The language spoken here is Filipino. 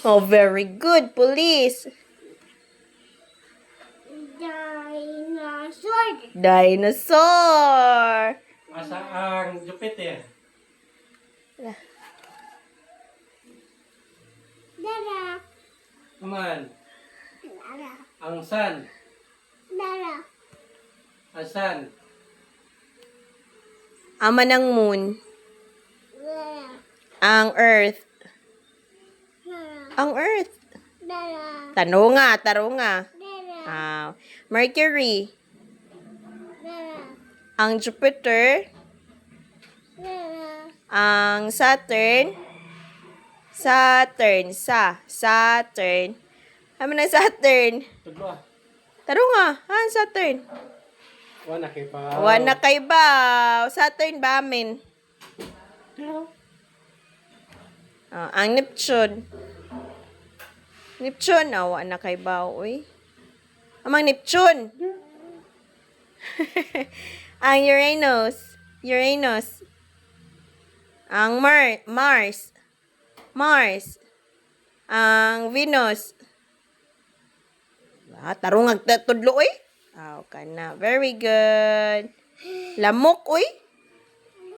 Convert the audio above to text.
Oh, very good. Police. Dinosaur. Dinosaur. Asa ang Jupiter? Dara. Naman. Dara. Ang Sun. Dara. Asan? Ama ng moon. Dara. Ang earth. Dara. Ang earth. Dara. Tarunga. Tarunga. Dara. Mercury. Dara. Ang Jupiter. Dara. Ang Saturn. Saturn. Saturn. Ano na Saturn? Tudlo. Tarunga. Saturn. Wala kay pa. Wana kay ba? Saturn ba amin? Ang Neptune. Neptune. Wana kay ba? Uy. Amang Neptune. Ang Uranus. Uranus. Ang Mars. Mars. Ang Venus. Tarong tudlo, uy. Ka na. Very good. Lamok, uy.